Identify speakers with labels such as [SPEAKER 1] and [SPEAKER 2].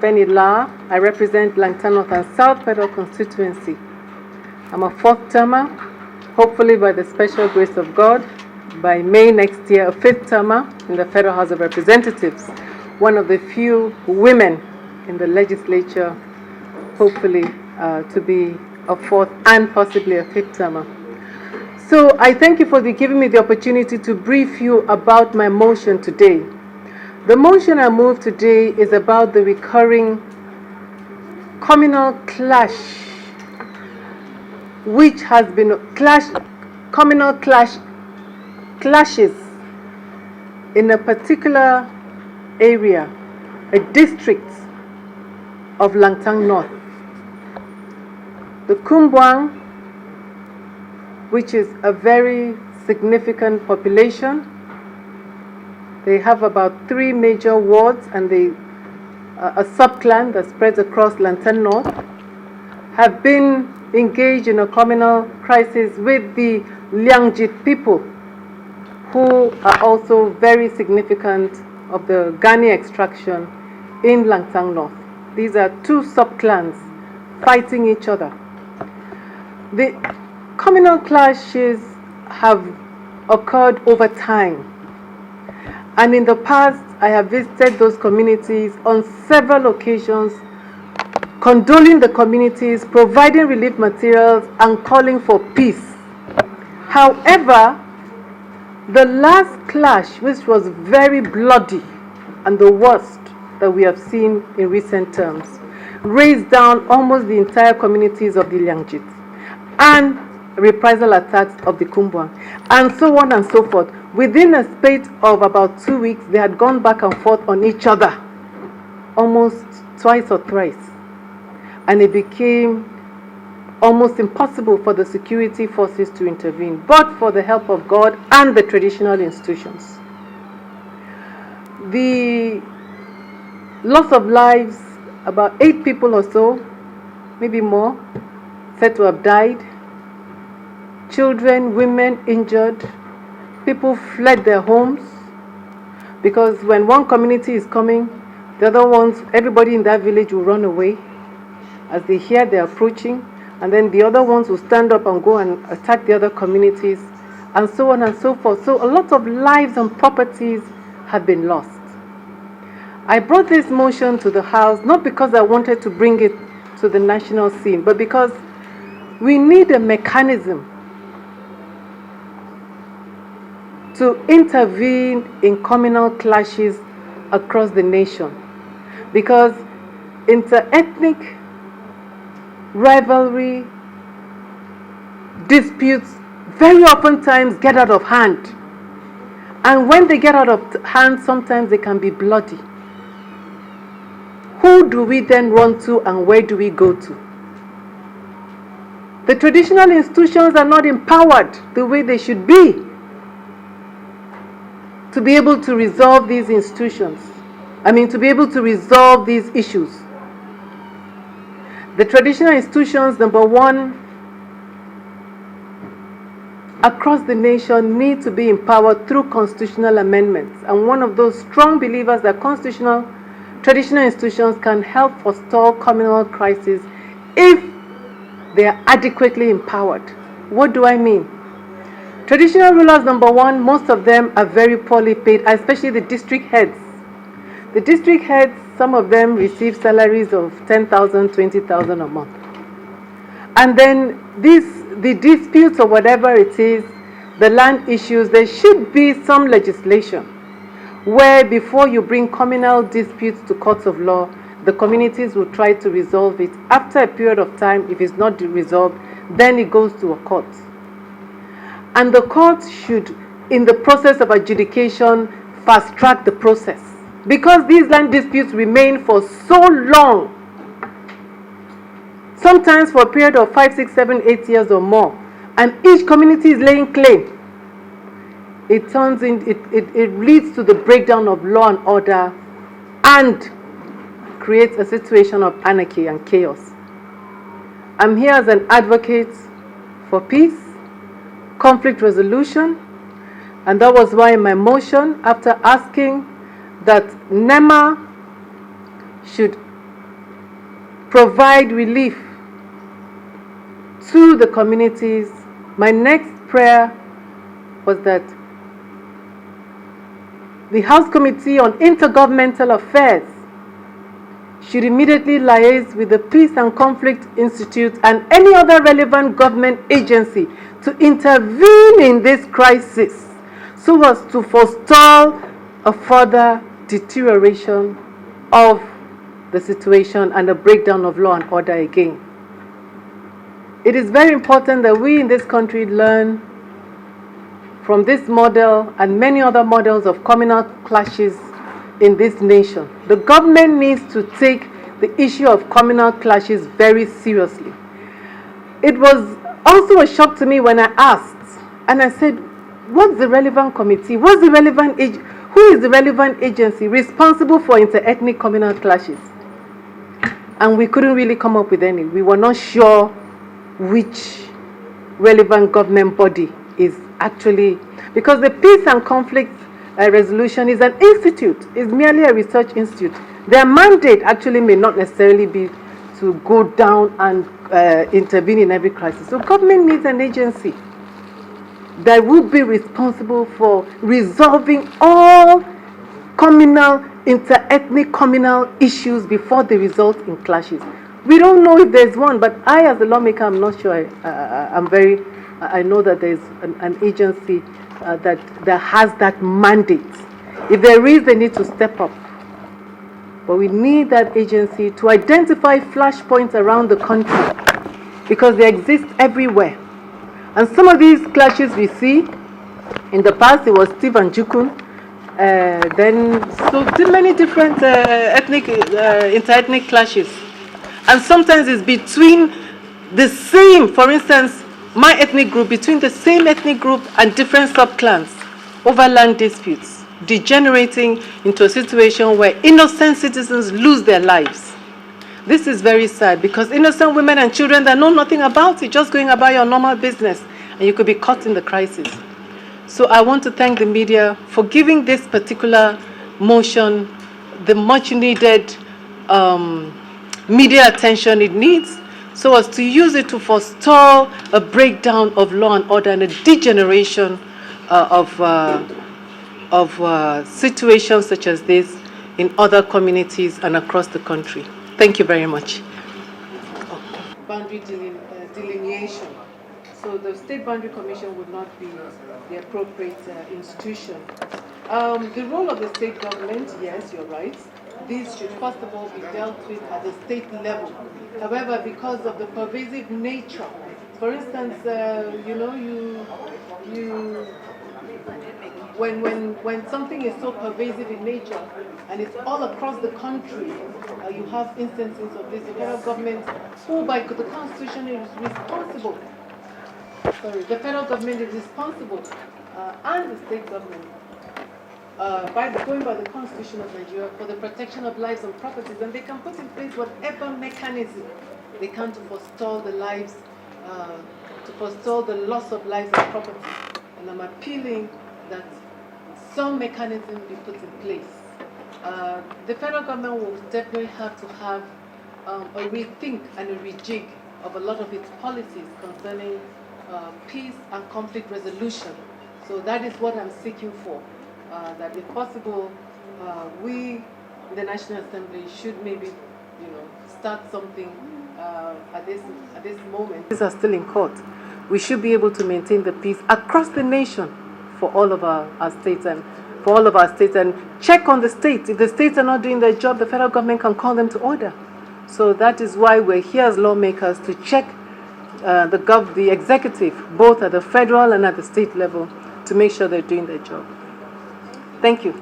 [SPEAKER 1] Beni Lar. I represent Langton North and South Federal Constituency. I'm a fourth termer, hopefully by the special grace of God, by May next year, a fifth termer in the Federal House of Representatives, one of the few women in the legislature, hopefully to be a fourth and possibly a fifth termer. So I thank you for giving me the opportunity to brief you about my motion today. The motion I move today is about the recurring communal clash, which has been clashes in a particular area, a district of Langtang North. The Kumbuang, which is a very significant population. They have about 3 major wards and a sub-clan that spreads across Langtang North, have been engaged in a communal crisis with the Liangjit people, who are also very significant of the Ghani extraction in Langtang North. These are 2 sub-clans fighting each other. The communal clashes have occurred over time. And in the past, I have visited those communities on several occasions, condoling the communities, providing relief materials, and calling for peace. However, the last clash, which was very bloody and the worst that we have seen in recent terms, raised down almost the entire communities of the Liangjit and reprisal attacks of the Kumbuang, and so on and so forth. Within a space of about 2 weeks, they had gone back and forth on each other, almost twice or thrice. And it became almost impossible for the security forces to intervene, but for the help of God and the traditional institutions. The loss of lives, about 8 people or so, maybe more, said to have died. Children, women injured. People fled their homes, because when one community is coming, the other ones, everybody in that village will run away as they hear they're approaching, and then the other ones will stand up and go and attack the other communities, and so on and so forth. So a lot of lives and properties have been lost. I brought this motion to the House not because I wanted to bring it to the national scene, but because we need a mechanism to intervene in communal clashes across the nation, because inter-ethnic rivalry disputes very often times get out of hand, and when they get out of hand, sometimes they can be bloody. Who do we then run to, and where do we go to? The traditional institutions are not empowered the way they should be to be able to resolve these to be able to resolve these issues. The traditional institutions, number one, across the nation need to be empowered through constitutional amendments. And one of those strong believers that traditional institutions can help forestall communal crises if they are adequately empowered. What do I mean? Traditional rulers, number one, most of them are very poorly paid, especially the district heads. The district heads, some of them receive salaries of 10,000, 20,000 a month. And then the disputes or whatever it is, the land issues, there should be some legislation where before you bring communal disputes to courts of law, the communities will try to resolve it. After a period of time, if it's not resolved, then it goes to a court. And the court should, in the process of adjudication, fast-track the process. Because these land disputes remain for so long, sometimes for a period of 5, 6, 7, 8 years or more, and each community is laying claim, it leads to the breakdown of law and order and creates a situation of anarchy and chaos. I'm here as an advocate for peace, conflict resolution, and that was why in my motion, after asking that NEMA should provide relief to the communities. My next prayer was that the House Committee on Intergovernmental Affairs should immediately liaise with the Peace and Conflict Institute and any other relevant government agency to intervene in this crisis so as to forestall a further deterioration of the situation and a breakdown of law and order again. It is very important that we in this country learn from this model and many other models of communal clashes in this nation. The government needs to take the issue of communal clashes very seriously. It was also a shock to me when I asked, and I said, what's the relevant committee? Who is the relevant agency responsible for inter-ethnic communal clashes? And we couldn't really come up with any. We were not sure which relevant government body is actually, because the Peace and Conflict Resolution is an institute, is merely a research institute. Their mandate actually may not necessarily be to go down and intervene in every crisis. So government needs an agency that will be responsible for resolving all communal, inter-ethnic communal issues before they result in clashes. We don't know if there's one, but I, as a lawmaker, I'm not sure. I know that there's an agency that has that mandate. If there is, they need to step up. But we need that agency to identify flashpoints around the country because they exist everywhere. And some of these clashes we see, in the past it was Steve and Jukun, so many different inter-ethnic clashes. And sometimes it's between the same, for instance, my ethnic group, between the same ethnic group and different sub-clans over land disputes, degenerating into a situation where innocent citizens lose their lives. This is very sad because innocent women and children that know nothing about it, just going about your normal business, and you could be caught in the crisis. So I want to thank the media for giving this particular motion the much needed media attention it needs, so as to use it to forestall a breakdown of law and order and a degeneration of situations such as this in other communities and across the country. Thank you very much. Boundary delineation. So the State Boundary Commission would not be the appropriate institution. The role of the state government, yes, you're right. These should first of all be dealt with at the state level. However, because of the pervasive nature, for instance, when something is so pervasive in nature and it's all across the country, you have instances of this. The federal government, who by the Constitution is responsible. The federal government is responsible, and the state government, going by the Constitution of Nigeria, for the protection of lives and properties, and they can put in place whatever mechanism they can to forestall the lives, to forestall the loss of lives and property. And I'm appealing that some mechanism be put in place. The federal government will definitely have to have a rethink and a rejig of a lot of its policies concerning peace and conflict resolution. So that is what I'm seeking for. That if possible, we, the National Assembly, should maybe, start something at this moment. These are still in court. We should be able to maintain the peace across the nation for all of our states and check on the states. If the states are not doing their job, the federal government can call them to order. So that is why we're here as lawmakers to check the executive, both at the federal and at the state level, to make sure they're doing their job. Thank you.